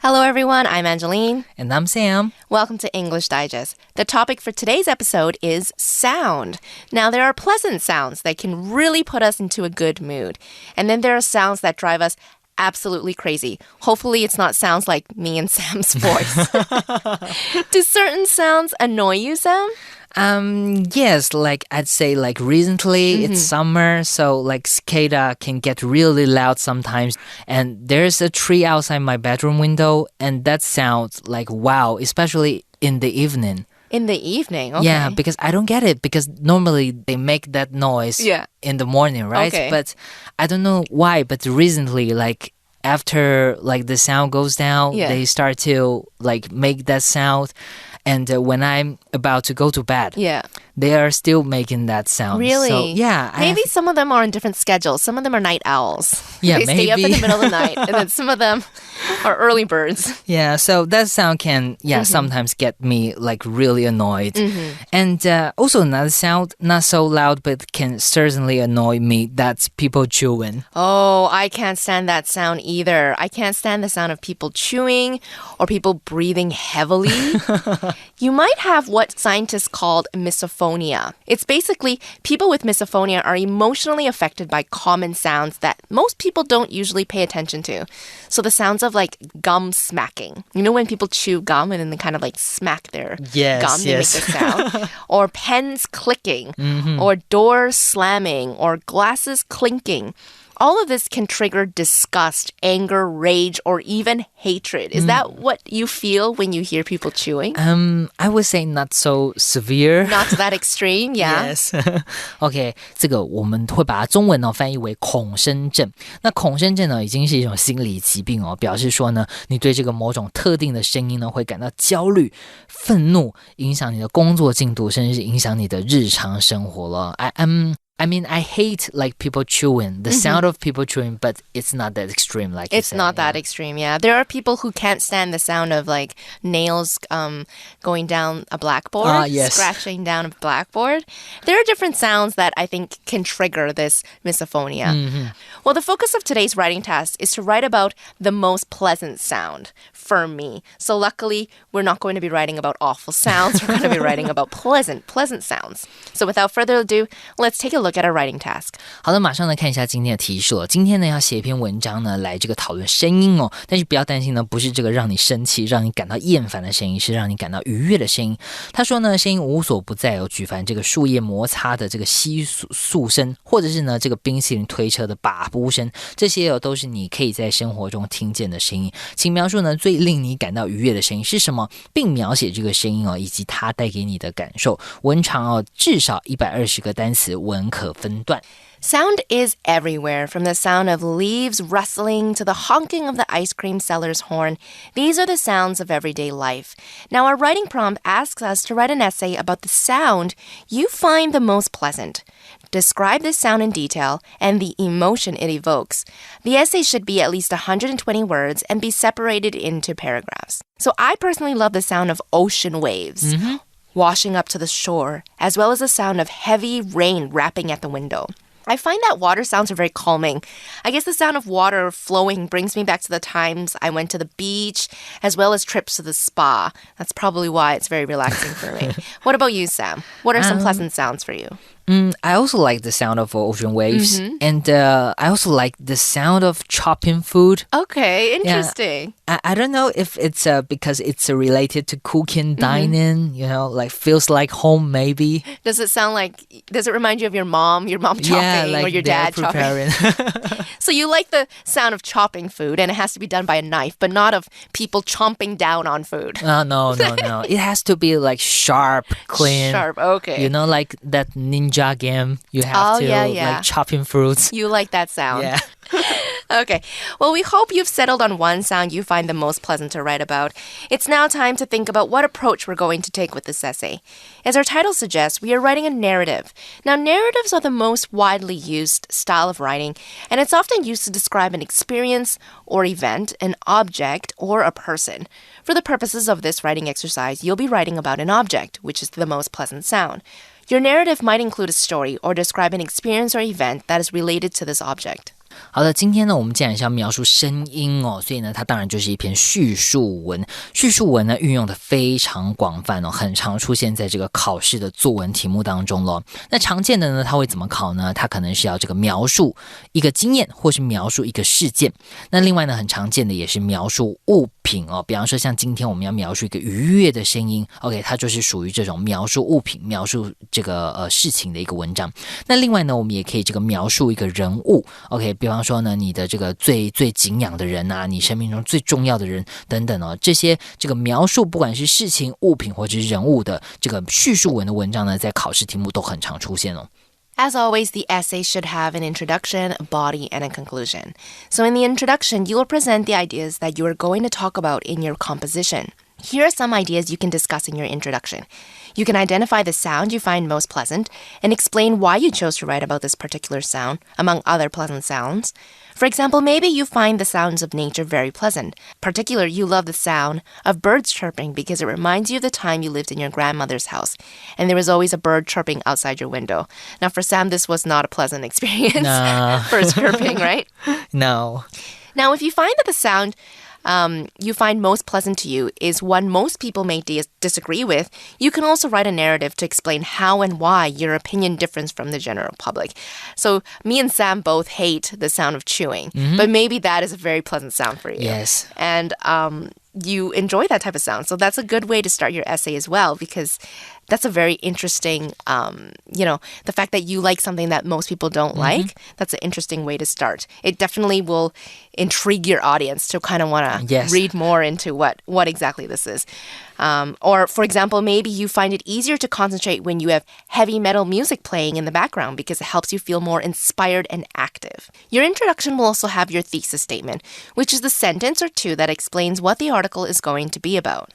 Hello everyone, I'm Angeline. And I'm Sam. Welcome to English Digest. The topic for today's episode is sound. Now, there are pleasant sounds that can really put us into a good mood. And then there are sounds that drive us absolutely crazy. Hopefully it's not sounds like me and Sam's voice. Do certain sounds annoy you, Sam? Yes, I'd say recently it's summer, so cicada can get really loud sometimes. And there's a tree outside my bedroom window, and that sounds like wow, especially in the evening. In the evening, okay. Yeah, because I don't get it, because normally they make that noise in the morning, right? Okay. But I don't know why, but recently, after the sound goes down, they start to make that sound. And when I'm about to go to bed, they are still making that sound. Really? So, yeah. Maybe some of them are on different schedules. Some of them are night owls. Yeah, they maybe. stay up in the middle of the night. And then some of them are early birds. Yeah, so that sound can, sometimes get me really annoyed. And also another sound, not so loud, but can certainly annoy me. That's people chewing. Oh, I can't stand that sound either. I can't stand the sound of people chewing or people breathing heavily. You might have what scientists called misophonia. It's basically people with misophonia are emotionally affected by common sounds that most people don't usually pay attention to. So the sounds of gum smacking. You know when people chew gum and then they kind of smack their gum to make the sound? Or pens clicking, or doors slamming, or glasses clinking. All of this can trigger disgust, anger, rage, or even hatred. Is that what you feel when you hear people chewing? I would say not so severe. Not to that extreme, yeah. Yes. OK, 这个我们会把它中文呢翻译为恐声症。那恐声症呢已经是一种心理疾病哦，表示说呢，你对这个某种特定的声音呢会感到焦虑、愤怒，影响你的工作进度，甚至是影响你的日常生活了。I mean, I hate people chewing, the sound of people chewing, but it's not that extreme like It's not that extreme, yeah. There are people who can't stand the sound of nails going down a blackboard, scratching down a blackboard. There are different sounds that I think can trigger this misophonia. Well, the focus of today's writing task is to write about the most pleasant sound for me. So luckily, we're not going to be writing about awful sounds. We're going to be writing about pleasant sounds. So without further ado, let's take a look at our writing task. 好的，马上来看一下今天的提示了。今天呢要写一篇文章呢来讨论声音哦，但是不要担心呢，不是这个让你生气、让你感到厌烦的声音，是让你感到愉悦的声音。他说呢，声音无所不在哦，举凡这个树叶摩擦的这个窸窣声，或者是呢这个冰淇淋推车的把布声，这些哦都是你可以在生活中听见的声音。请描述呢最令你感到愉悦的声音是什么，并描写这个声音哦以及它带给你的感受。文长哦至少120个单词，文可分段。Sound is everywhere, from the sound of leaves rustling to the honking of the ice cream seller's horn. These are the sounds of everyday life. Now, our writing prompt asks us to write an essay about the sound you find the most pleasant. Describe this sound in detail and the emotion it evokes. The essay should be at least 120 words and be separated into paragraphs. So I personally love the sound of ocean waves. Washing up to the shore, as well as the sound of heavy rain rapping at the window. I find that water sounds are very calming. I guess the sound of water flowing brings me back to the times I went to the beach, as well as trips to the spa. That's probably why it's very relaxing for me. What about you, Sam? What are some pleasant sounds for you? I also like the sound of ocean waves, and I also like the sound of chopping food. Okay, interesting. Yeah, I don't know if it's because it's related to cooking, dining, feels like home maybe. Does it remind you of your mom chopping or your dad chopping? So you like the sound of chopping food, and it has to be done by a knife, but not of people chomping down on food. No. It has to be sharp, clean. Sharp, okay. Like that ninja game, you have to chopping fruits. You like that sound. Yeah. Okay. Well, we hope you've settled on one sound you find the most pleasant to write about. It's now time to think about what approach we're going to take with this essay. As our title suggests, we are writing a narrative. Now, narratives are the most widely used style of writing, and it's often used to describe an experience or event, an object, or a person. For the purposes of this writing exercise, you'll be writing about an object, which is the most pleasant sound. Your narrative might include a story or describe an experience or event that is related to this object. 好的，今天呢，我们既然是要描述声音哦，所以呢，它当然就是一篇叙述文。叙述文呢，运用的非常广泛哦，很常出现在这个考试的作文题目当中咯。那常见的呢，它会怎么考呢？它可能是要这个描述一个经验，或是描述一个事件。那另外呢，很常见的也是描述物品哦，比方说像今天我们要描述一个愉悦的声音 ，OK， 它就是属于这种描述物品、描述这个事情的一个文章。那另外呢，我们也可以这个描述一个人物 ，OK， 比方说呢，你的这个最敬仰的人啊，你生命中最重要的人等等哦，这些这个描述不管是事情、物品或者是人物的这个叙述文的文章呢，在考试题目都很常出现哦。As always, the essay should have an introduction, a body, and a conclusion. So in the introduction, you will present the ideas that you are going to talk about in your composition. Here are some ideas you can discuss in your introduction. You can identify the sound you find most pleasant and explain why you chose to write about this particular sound, among other pleasant sounds. For example, maybe you find the sounds of nature very pleasant. Particularly, you love the sound of birds chirping because it reminds you of the time you lived in your grandmother's house, and there was always a bird chirping outside your window. Now, for Sam, this was not a pleasant experience. No. Birds chirping, right? No. Now, if you find that the sound you find most pleasant to you is one most people may disagree with, you can also write a narrative to explain how and why your opinion differs from the general public. So me and Sam both hate the sound of chewing, but maybe that is a very pleasant sound for you. Yes. And you enjoy that type of sound. So that's a good way to start your essay as well, because that's a very interesting, the fact that you like something that most people don't like, that's an interesting way to start. It definitely will intrigue your audience to kind of want to read more into what exactly this is. Or, for example, maybe you find it easier to concentrate when you have heavy metal music playing in the background because it helps you feel more inspired and active. Your introduction will also have your thesis statement, which is the sentence or two that explains what the article is going to be about.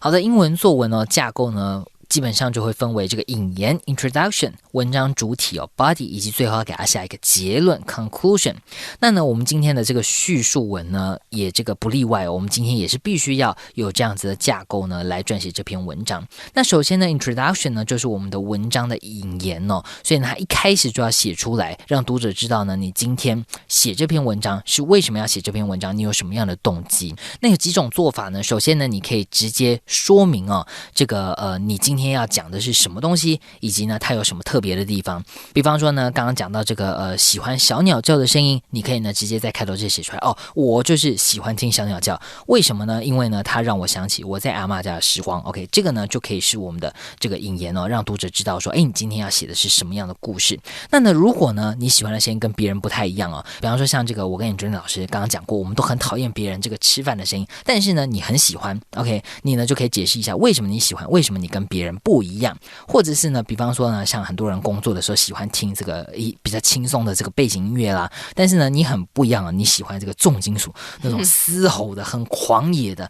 好的，英文作文呢，架构呢，基本上就会分为这个引言 introduction 文章主体body 以及最后要给它下一个结论 conclusion。 那呢我们今天的这个叙述文呢也这个不例外我们今天也是必须要有这样子的架构呢来撰写这篇文章。那首先呢 introduction 呢就是我们的文章的引言所以呢它一开始就要写出来，让读者知道呢你今天写这篇文章是为什么要写这篇文章，你有什么样的动机。那有几种做法呢，首先呢你可以直接说明这个你今天要讲的是什么东西，以及呢它有什么特别的地方。比方说呢刚刚讲到这个喜欢小鸟叫的声音，你可以呢直接在开头就写出来我就是喜欢听小鸟叫，为什么呢？因为呢它让我想起我在阿嬷家的时光。 OK， 这个呢就可以是我们的这个引言让读者知道说你今天要写的是什么样的故事。那呢如果呢你喜欢的声音跟别人不太一样比方说像这个我跟你准老师刚刚讲过，我们都很讨厌别人这个吃饭的声音，但是呢你很喜欢 OK， 你呢就可以解释一下为什么你喜欢，为什么你跟别人不一样。或者是呢比方说呢像很多人工作的时候喜欢听这个比较轻松的这个背景音乐啦，但是呢你很不一样你喜欢这个重金属那种嘶吼的很狂野的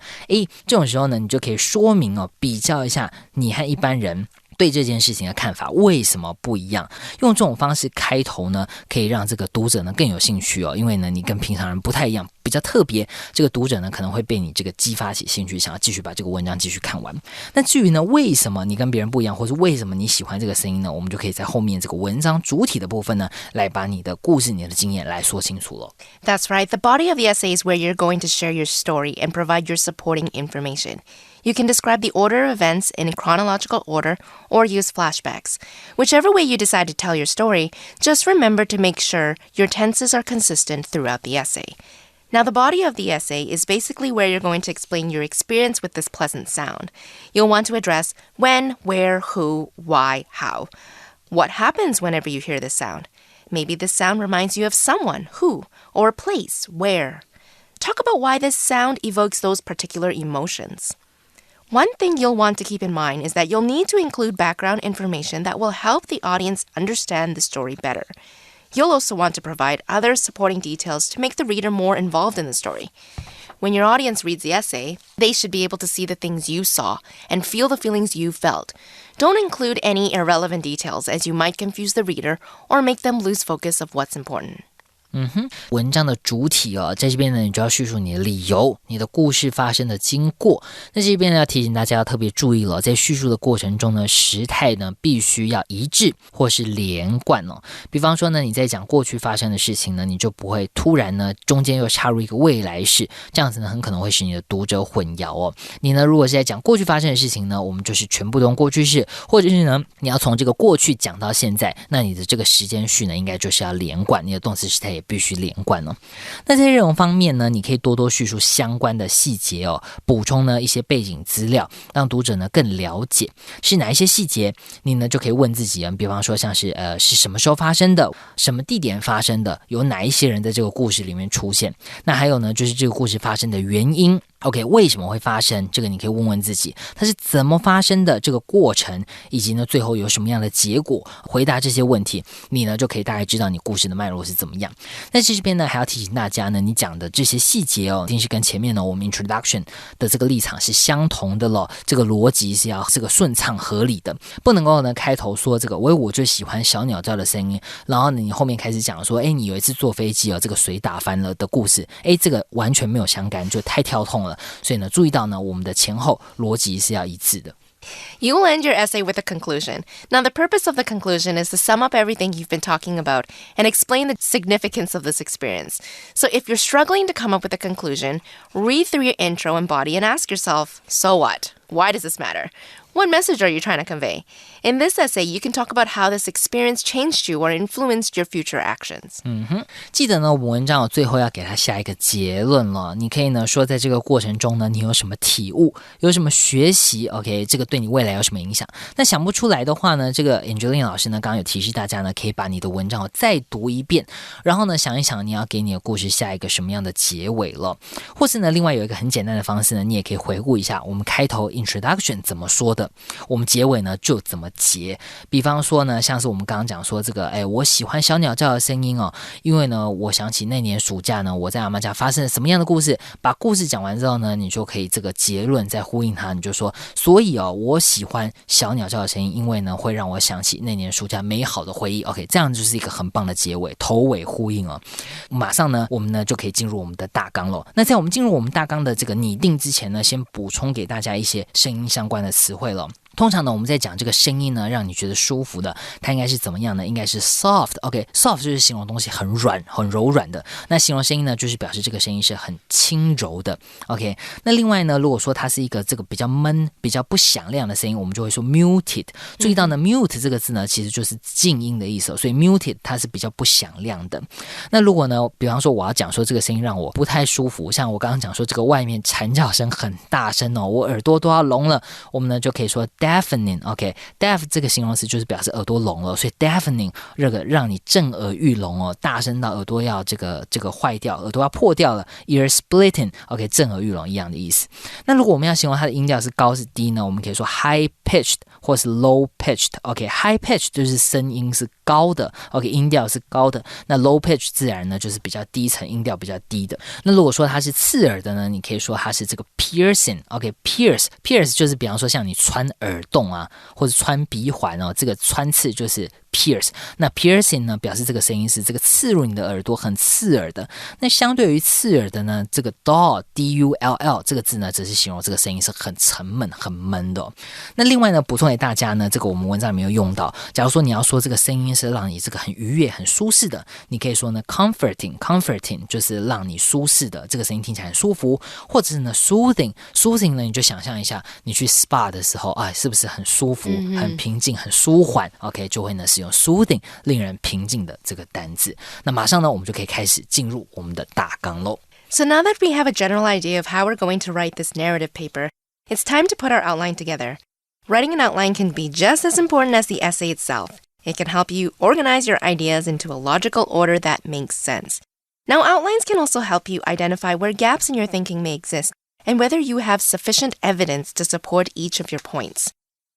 这种时候呢你就可以说明比较一下你和一般人对这件事情的看法为什么不一样。用这种方式开头呢可以让这个读者呢更有兴趣因为呢你跟平常人不太一样，比较特别，这个读者呢可能会被你这个激发起兴趣，想要继续把这个文章继续看完。那至于呢为什么你跟别人不一样，或是为什么你喜欢这个声音呢，我们就可以在后面这个文章主体的部分呢来把你的故事你的经验来说清楚了。 That's right. The body of the essay is where you're going to share your story and provide your supporting information. You can describe the order of events in a chronological order or use flashbacks. Whichever way you decide to tell your story, just remember to make sure your tenses are consistent throughout the essay. Now, the body of the essay is basically where you're going to explain your experience with this pleasant sound. You'll want to address when, where, who, why, how. What happens whenever you hear this sound? Maybe this sound reminds you of someone, who, or a place, where. Talk about why this sound evokes those particular emotions. One thing you'll want to keep in mind is that you'll need to include background information that will help the audience understand the story better. You'll also want to provide other supporting details to make the reader more involved in the story. When your audience reads the essay, they should be able to see the things you saw and feel the feelings you felt. Don't include any irrelevant details as you might confuse the reader or make them lose focus of what's important. 文章的主体在这边呢，你就要叙述你的理由，你的故事发生的经过。那这边呢，要提醒大家要特别注意了，在叙述的过程中呢，时态呢必须要一致或是连贯比方说呢，你在讲过去发生的事情呢，你就不会突然呢中间又插入一个未来式，这样子呢很可能会使你的读者混淆你呢如果是在讲过去发生的事情呢，我们就是全部都用过去式，或者是呢你要从这个过去讲到现在，那你的这个时间序呢应该就是要连贯，你的动词时态也必须连贯那在内容方面呢，你可以多多叙述相关的细节补充呢一些背景资料，让读者呢更了解是哪一些细节，你呢就可以问自己比方说像是是什么时候发生的，什么地点发生的，有哪一些人在这个故事里面出现，那还有呢就是这个故事发生的原因OK， 为什么会发生？这个你可以问问自己，它是怎么发生的？这个过程，以及呢，最后有什么样的结果？回答这些问题，你呢就可以大概知道你故事的脉络是怎么样。但是这边呢，还要提醒大家呢，你讲的这些细节一定是跟前面呢我们 introduction 的这个立场是相同的咯。这个逻辑是要这个顺畅合理的，不能够呢开头说这个我就喜欢小鸟叫的声音，然后呢你后面开始讲说，你有一次坐飞机这个水打翻了的故事，这个完全没有相干，就太跳痛了。所以呢，注意到呢，我们的前后逻辑是要一致的。You will end your essay with a conclusion. Now, the purpose of the conclusion is to sum up everything you've been talking about and explain the significance of this experience. So if you're struggling to come up with a conclusion, read through your intro and body and ask yourself, so what? Why does this matter? What message are you trying to convey? In this essay, you can talk about how this experience changed you or influenced your future actions. 记得呢，我们文章最后要给它下一个结论了。你可以呢说，在这个过程中呢，你有什么体悟，有什么学习 ，OK， 这个对你未来有什么影响？那想不出来的话呢，这个 Angelina 老师呢，刚刚有提示大家呢，可以把你的文章再读一遍，然后呢想一想你要给你的故事下一个什么样的结尾了。或是呢，另外有一个很简单的方式呢，你也可以回顾一下我们开头 introduction 怎么说的。我们结尾呢就怎么结，比方说呢，像是我们刚刚讲说这个，我喜欢小鸟叫的声音因为呢，我想起那年暑假呢，我在阿妈家发生了什么样的故事。把故事讲完之后呢，你就可以这个结论再呼应它，你就说，所以我喜欢小鸟叫的声音，因为呢，会让我想起那年暑假美好的回忆。OK， 这样就是一个很棒的结尾，头尾呼应马上呢，我们呢就可以进入我们的大纲了。那在我们进入我们大纲的这个拟定之前呢，先补充给大家一些声音相关的词汇了。通常呢，我们在讲这个声音呢，让你觉得舒服的，它应该是怎么样呢？应该是 soft。OK，soft 就是形容东西很软、很柔软的。那形容声音呢，就是表示这个声音是很轻柔的。OK， 那另外呢，如果说它是一个这个比较闷、比较不响亮的声音，我们就会说 muted。注意到呢，mute 这个字呢，其实就是静音的意思，所以 muted 它是比较不响亮的。那如果呢，比方说我要讲说这个声音让我不太舒服，像我刚刚讲说这个外面蝉叫声很大声我耳朵都要聋了，我们呢就可以说deafening OK deaf 这个形容词就是表示耳朵聋了，所以 deafening 这个让你震耳欲聋大声到耳朵要这个坏掉，耳朵要破掉了 ear splitting OK 震耳欲聋一样的意思。那如果我们要形容它的音调是高是低呢，我们可以说 high pitched 或是 low pitched OK high pitched 就是声音是高的 OK 音调是高的，那 low pitch 自然呢就是比较低沉，音调比较低的。那如果说它是刺耳的呢，你可以说它是这个 piercing OK pierce 就是比方说像你穿耳洞或者穿鼻环这个穿刺就是pierce。那 piercing 呢表示这个声音是这个刺入你的耳朵，很刺耳的。那相对于刺耳的呢，这个 dull D-U-L-L 这个字呢则是形容这个声音是很沉闷很闷的那另外呢补充给大家呢，这个我们文章里面有用到，假如说你要说这个声音是让你这个很愉悦很舒适的，你可以说呢 comforting 就是让你舒适的，这个声音听起来很舒服。或者是呢 soothing 呢，你就想象一下你去 spa 的时候是不是很舒服很平静很舒缓 OK 就会呢使用 soothing 令人平静的这个单字。那马上呢我们就可以开始进入我们的大纲咯。 So now that we have a general idea of how we're going to write this narrative paper, it's time to put our outline together. Writing an outline can be just as important as the essay itself. It can help you organize your ideas into a logical order that makes sense. Now, outlines can also help you identify where gaps in your thinking may exist and whether you have sufficient evidence to support each of your points.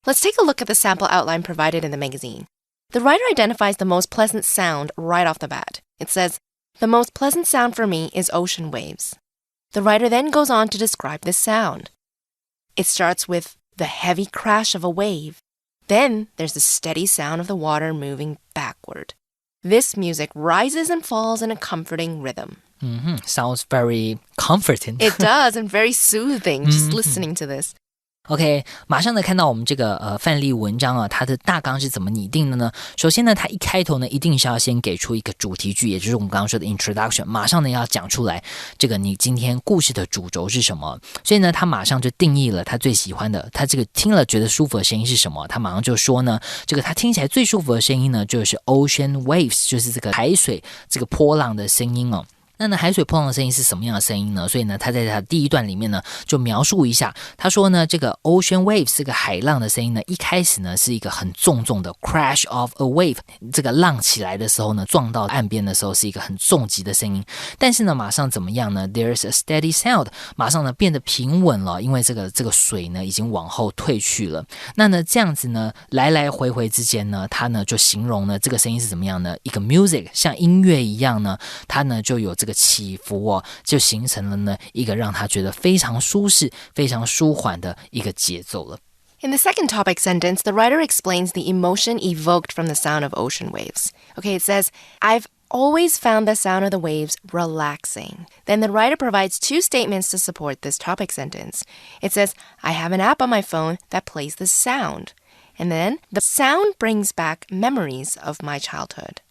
Let's take a look at the sample outline provided in the magazine. The writer identifies the most pleasant sound right off the bat. It says, "The most pleasant sound for me is ocean waves." The writer then goes on to describe this sound. It starts with the heavy crash of a wave. Then there's the steady sound of the water moving backward. This music rises and falls in a comforting rhythm. Sounds very comforting. It does, and very soothing just listening to this. OK， 马上呢看到我们这个范例文章啊，它的大纲是怎么拟定的呢？首先呢，它一开头呢，一定是要先给出一个主题句，也就是我们刚刚说的 introduction， 马上呢要讲出来这个你今天故事的主轴是什么。所以呢，他马上就定义了他最喜欢的，他这个听了觉得舒服的声音是什么？他马上就说呢，这个他听起来最舒服的声音呢，就是 ocean waves， 就是这个海水这个波浪的声音哦。那呢，海水波浪的声音是什么样的声音呢？所以呢，他在他的第一段里面呢，就描述一下。他说呢，这个 ocean waves 这个海浪的声音呢，一开始呢是一个很重的 crash of a wave， 这个浪起来的时候呢，撞到岸边的时候是一个很重击的声音。但是呢，马上怎么样呢 ？There's a steady sound， 马上呢变得平稳了，因为这个水呢已经往后退去了。那呢，这样子呢，来来回回之间呢，他呢就形容呢这个声音是怎么样呢？一个 music 像音乐一样呢，它呢就有这个起伏哦，就形成了呢一个让他觉得非常舒适、非常舒缓的一个节奏了。In the second topic sentence, the writer explains the emotion evoked from the sound of ocean waves. Okay, it says, I've always found the sound of the waves relaxing. Then the writer provides two statements to support this topic sentence. It says, I have an app on my phone that plays this sound.And then the sound brings back memories of my childhood.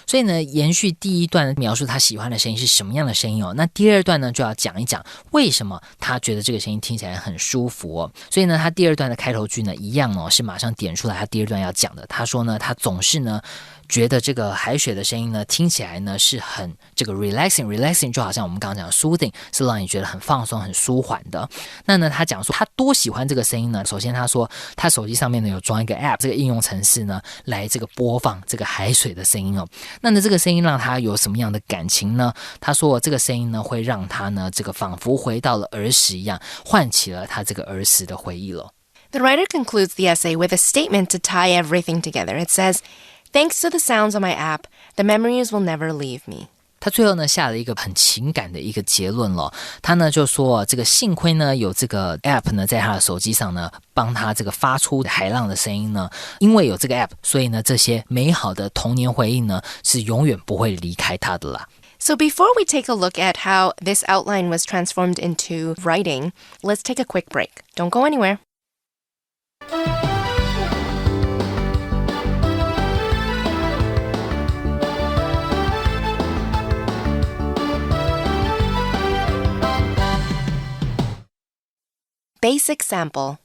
所以呢，延续第一段描述他喜欢的声音是什么样的声音哦。那第二段呢，就要讲一讲为什么他觉得这个声音听起来很舒服哦。所以呢，他第二段的开头句呢，一样哦，是马上点出来他第二段要讲的。他说呢，他总是呢觉得这个海水的声音呢，听起来呢是很这个 relaxing 就好像我们刚刚讲的 soothing， 是让你觉得很放松、很舒缓的。那呢，他讲说他多喜欢这个声音呢？首先他说他手机上面呢有装一个 app， 这个应用程式呢来这个播放这个海水的声音哦。那呢，这个声音让他有什么样的感情呢？他说这个声音呢会让他呢这个仿佛回到了儿时一样，唤起了他这个儿时的回忆了。The writer concludes the essay with a statement to tie everything together. It says,Thanks to the sounds on my app, the memories will never leave me. 他最后呢下了一个很情感的一个结论了。他呢就说，这个幸亏呢有这个 app 呢在他的手机上呢帮他这个发出海浪的声音呢，因为有这个 app， 所以呢这些美好的童年回忆呢是永远不会离开他的啦。So before we take a look at how this outline was transformed into writing, let's take a quick break. Don't go anywhere.Basic sample.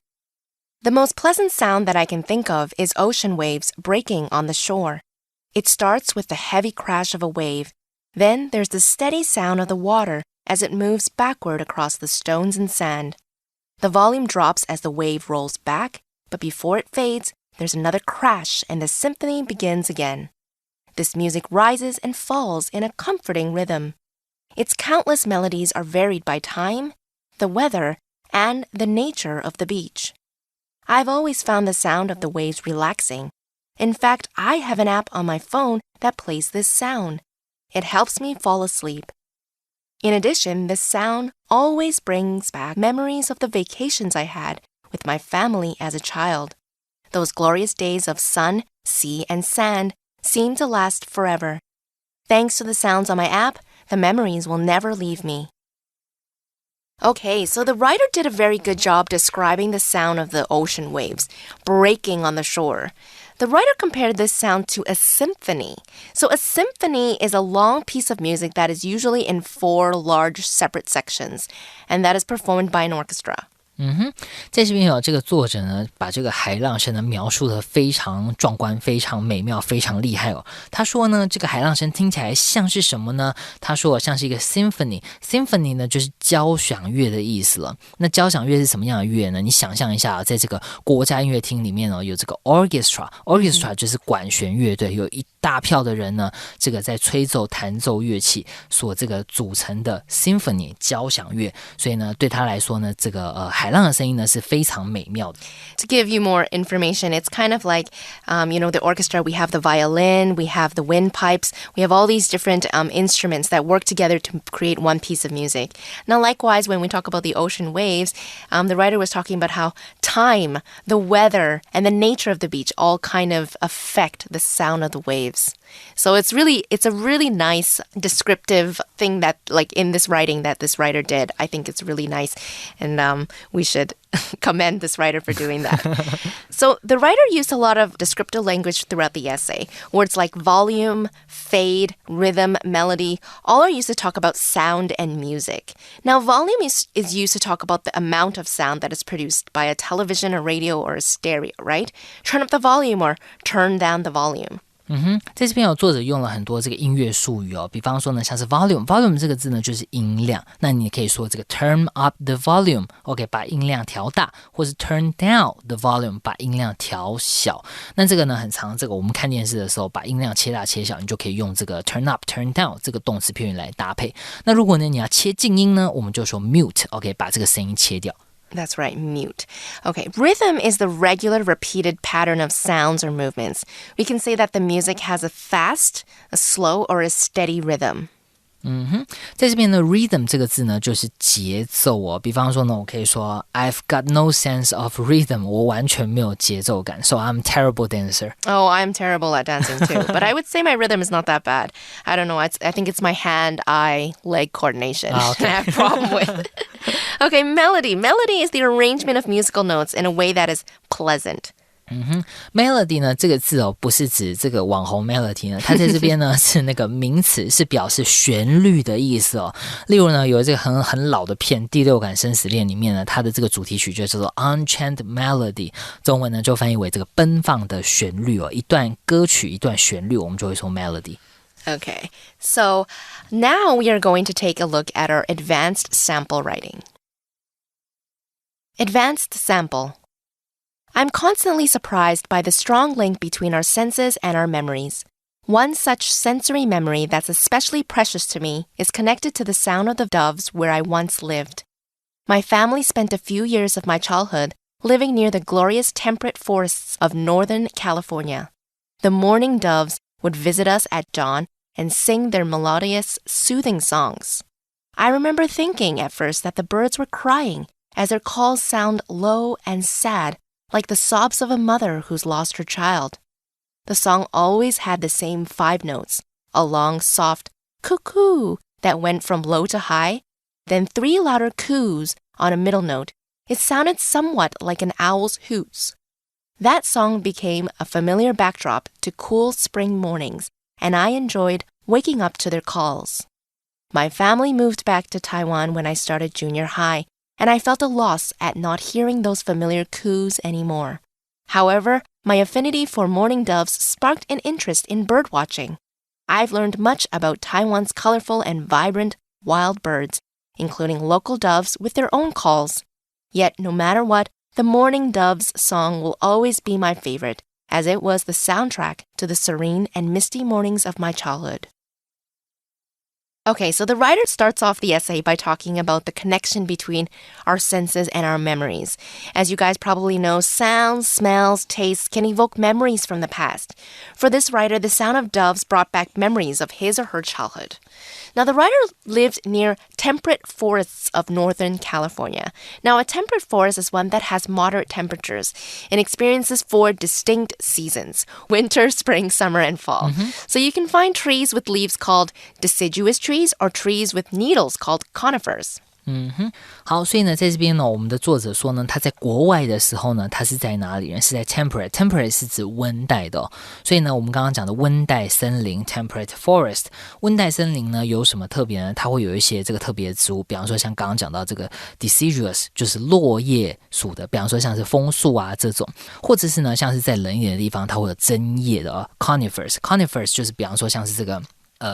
The most pleasant sound that I can think of is ocean waves breaking on the shore. It starts with the heavy crash of a wave. Then there's the steady sound of the water as it moves backward across the stones and sand. The volume drops as the wave rolls back, but before it fades, there's another crash and the symphony begins again. This music rises and falls in a comforting rhythm. Its countless melodies are varied by time, the weather,and the nature of the beach. I've always found the sound of the waves relaxing. In fact, I have an app on my phone that plays this sound. It helps me fall asleep. In addition, this sound always brings back memories of the vacations I had with my family as a child. Those glorious days of sun, sea, and sand seem to last forever. Thanks to the sounds on my app, the memories will never leave me.Okay, so the writer did a very good job describing the sound of the ocean waves breaking on the shore. The writer compared this sound to a symphony. So a symphony is a long piece of music that is usually in 4 large separate sections, and that is performed by an orchestra.在这边有这个作者呢，把这个海浪声呢描述得非常壮观、非常美妙、非常厉害哦。他说呢，这个海浪声听起来像是什么呢？他说像是一个 symphony 呢就是交响乐的意思了。那交响乐是什么样的乐呢？你想象一下，在这个国家音乐厅里面哦，有这个 orchestra 就是管弦乐队，有一大票的人呢，这个在吹奏、弹奏乐器所这个组成的 symphony 交响乐。所以呢，对他来说呢，这个海浪的声音呢是非常美妙的。To give you more information, it's kind of like, the orchestra, we have the violin, we have the windpipes, we have all these different instruments that work together to create one piece of music. Now, likewise, when we talk about the ocean waves, the writer was talking about how time, the weather, and the nature of the beach all kind of affect the sound of the waves. lives. So it's a really nice descriptive thing that like in this writing that this writer did. I think it's really nice, and we should commend this writer for doing that. So the writer used a lot of descriptive language throughout the essay. Words like volume, fade, rhythm, melody, all are used to talk about sound and music. Now, volume is used to talk about the amount of sound that is produced by a television, a radio, or a stereo, right? Turn up the volume or turn down the volume. 在这边有作者用了很多这个音乐术语哦，比方说呢，像是 volume 这个字呢就是音量，那你也可以说这个 turn up the volume， OK， 把音量调大，或是 turn down the volume， 把音量调小。那这个呢很常，这个我们看电视的时候把音量切大切小，你就可以用这个 turn up turn down 这个动词片语来搭配。那如果呢你要切静音呢，我们就说 mute， OK， 把这个声音切掉。That's right, mute. Okay, rhythm is the regular repeated pattern of sounds or movements. We can say that the music has a fast, a slow, or a steady rhythm. 在这边呢 rhythm 这个字呢就是节奏哦，比方说呢我可以说 I've got no sense of rhythm， 我完全没有节奏感， so I'm a terrible dancer. Oh, I'm terrible at dancing too, but I would say my rhythm is not that bad. I don't know, I think it's my hand-eye leg coordination okay. I have a problem with. Okay, melody. Melody is the arrangement of musical notes in a way that is pleasant. Melody 呢这个字哦，不是指这个网红 Melody 呢，它在这边呢是那个名词，是表示旋律的意思哦。例如呢，有这个很老的片《第六感生死恋》里面呢，它的这个主题曲就叫做 Unchained Melody， 中文呢就翻译为这个奔放的旋律哦。一段歌曲，一段旋律，我们就会说 Melody。Okay, so now we are going to take a look at our advanced sample writing. Advanced sample.I'm constantly surprised by the strong link between our senses and our memories. One such sensory memory that's especially precious to me is connected to the sound of the doves where I once lived. My family spent a few years of my childhood living near the glorious temperate forests of Northern California. The mourning doves would visit us at dawn and sing their melodious, soothing songs. I remember thinking at first that the birds were crying as their calls sound low and sad,like the sobs of a mother who's lost her child. The song always had the same 5 notes, a long, soft cuckoo that went from low to high, then 3 louder coos on a middle note. It sounded somewhat like an owl's hoots. That song became a familiar backdrop to cool spring mornings, and I enjoyed waking up to their calls. My family moved back to Taiwan when I started junior high,and I felt a loss at not hearing those familiar coos anymore. However, my affinity for mourning doves sparked an interest in bird watching. I've learned much about Taiwan's colorful and vibrant wild birds, including local doves with their own calls. Yet, no matter what, the mourning doves song will always be my favorite, as it was the soundtrack to the serene and misty mornings of my childhood.Okay, so the writer starts off the essay by talking about the connection between our senses and our memories. As you guys probably know, sounds, smells, tastes can evoke memories from the past. For this writer, the sound of doves brought back memories of his or her childhood. Now, the writer lived near temperate forests of Northern California. Now, a temperate forest is one that has moderate temperatures and experiences 4 distinct seasons: winter, spring, summer, and fall. So you can find trees with leaves called deciduous trees or trees with needles called conifers. 好，所以呢，在这边呢，我们的作者说呢，他在国外的时候呢，他是在哪里呢？是在 temperate 是指温带的哦。所以呢，我们刚刚讲的温带森林 temperate forest， 温带森林呢有什么特别呢？它会有一些这个特别的植物，比方说像刚刚讲到这个 deciduous， 就是落叶属的，比方说像是枫树啊这种，或者是呢像是在冷一点的地方，它会有针叶的哦 conifers 就是比方说像是这个。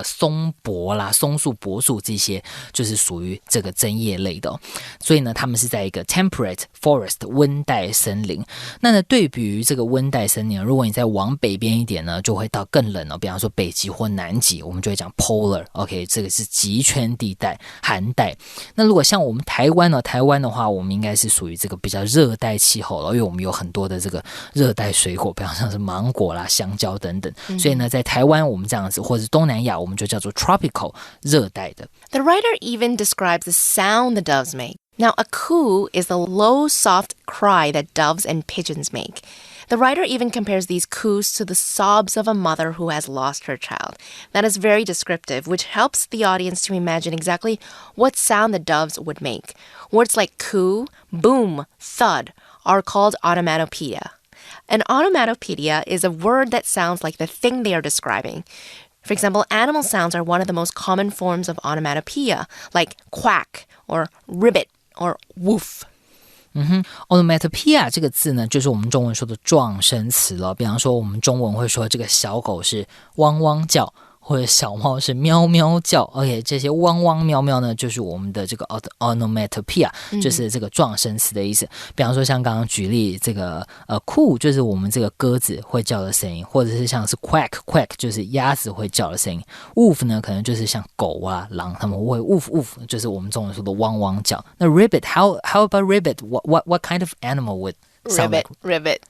松柏啦、松树、柏树这些就是属于这个针叶类的哦。所以呢，他们是在一个 temperate forest 温带森林。那呢，对比于这个温带森林，如果你再往北边一点呢，就会到更冷哦。比方说北极或南极，我们就会讲 polar。OK， 这个是极圈地带、寒带。那如果像我们台湾呢，台湾的话，我们应该是属于这个比较热带气候了，因为我们有很多的这个热带水果，比方像是芒果啦、香蕉等等。所以呢，在台湾我们这样子，或者是东南亚。我们就叫做 tropical 热带的。The writer even describes the sound the doves make. Now, a coo is the low, soft cry that doves and pigeons make. The writer even compares these coos to the sobs of a mother who has lost her child. That is very descriptive, which helps the audience to imagine exactly what sound the doves would make. Words like coo, boom, thud are called onomatopoeia. An onomatopoeia is a word that sounds like the thing they are describing. For example, animal sounds are one of the most common forms of onomatopoeia, like quack or ribbit or woof. Onomatopoeia 这个字呢，就是我们中文说的状声词了。比方说，我们中文会说这个小狗是汪汪叫，或者小猫是喵喵叫。OK， 这些汪汪喵喵呢，就是我们的这个 onomatopoeia，就是这个状声词的意思。比方说，像刚刚举例这个coo，就是我们这个鸽子会叫的声音，或者是像是 quack quack， 就是鸭子会叫的声音。woof 呢，可能就是像狗啊、狼，他们会 woof woof， 就是我们中文说的汪汪叫。那 ribbit，how about ribbit？ What kind of animal would sound like? Rabbit?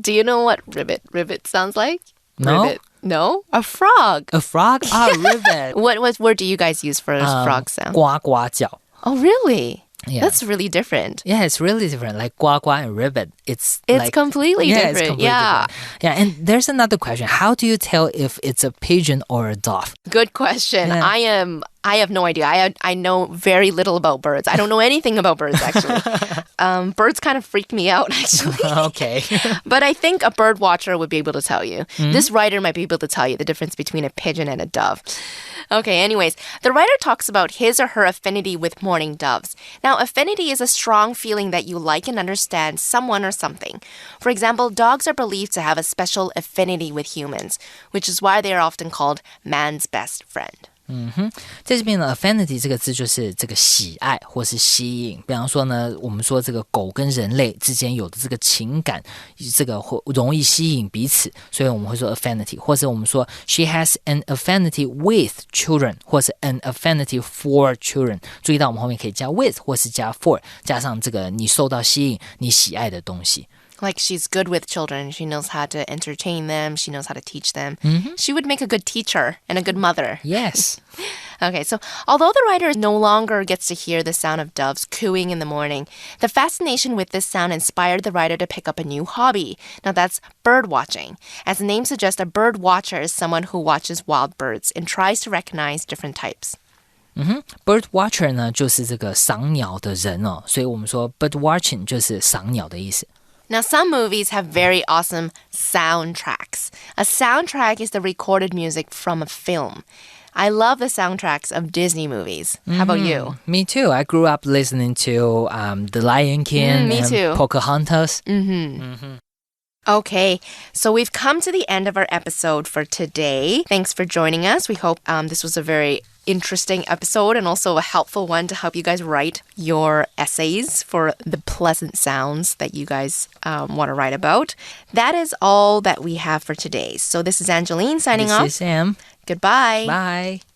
Do you know what ribbit sounds like? No. Ribbit. No? A frog. A frog? Ah, ribbit. What word do you guys use for a frog sound? 呱呱叫。Oh, really? Yeah. That's really different. Yeah, it's really different. Like 呱呱 and ribbit. It's like, completely different. It's completely yeah. different. Yeah, and there's another question. How do you tell if it's a pigeon or a dove? Good question. Yeah. I have no idea. I know very little about birds. I don't know anything about birds, actually. Birds kind of freak me out, actually. Okay. But I think a bird watcher would be able to tell you. This writer might be able to tell you the difference between a pigeon and a dove. Okay, anyways, the writer talks about his or her affinity with mourning doves. Now, affinity is a strong feeling that you like and understand someone or something. For example, dogs are believed to have a special affinity with humans, which is why they are often called man's best friend. 在这边呢 affinity 这个字就是这个喜爱或是吸引。比方说呢，我们说这个狗跟人类之间有的这个情感，这个容易吸引彼此，所以我们会说 affinity， 或者我们说 she has an affinity with children， 或是 an affinity for children。注意到我们后面可以加 with 或是加 for， 加上这个你受到吸引、你喜爱的东西。Like she's good with children. She knows how to entertain them. She knows how to teach them. She would make a good teacher and a good mother. Yes. Okay, so although the writer no longer gets to hear the sound of doves cooing in the morning, the fascination with this sound inspired the writer to pick up a new hobby. Now that's bird watching. As the name suggests, a bird watcher is someone who watches wild birds and tries to recognize different types. Bird watcher 呢，就是这个赏鸟的人哦，所以我们说 bird watching 就是赏鸟的意思。Now, some movies have very awesome soundtracks. A soundtrack is the recorded music from a film. I love the soundtracks of Disney movies. How about you? Me too. I grew up listening to The Lion King me and too. Pocahontas. Okay, so we've come to the end of our episode for today. Thanks for joining us. We hope this was a very interesting episode and also a helpful one to help you guys write your essays for the pleasant sounds that you guys want to write about. That is all that we have for today. So this is Angeline signing off. This is Sam. Goodbye. Bye.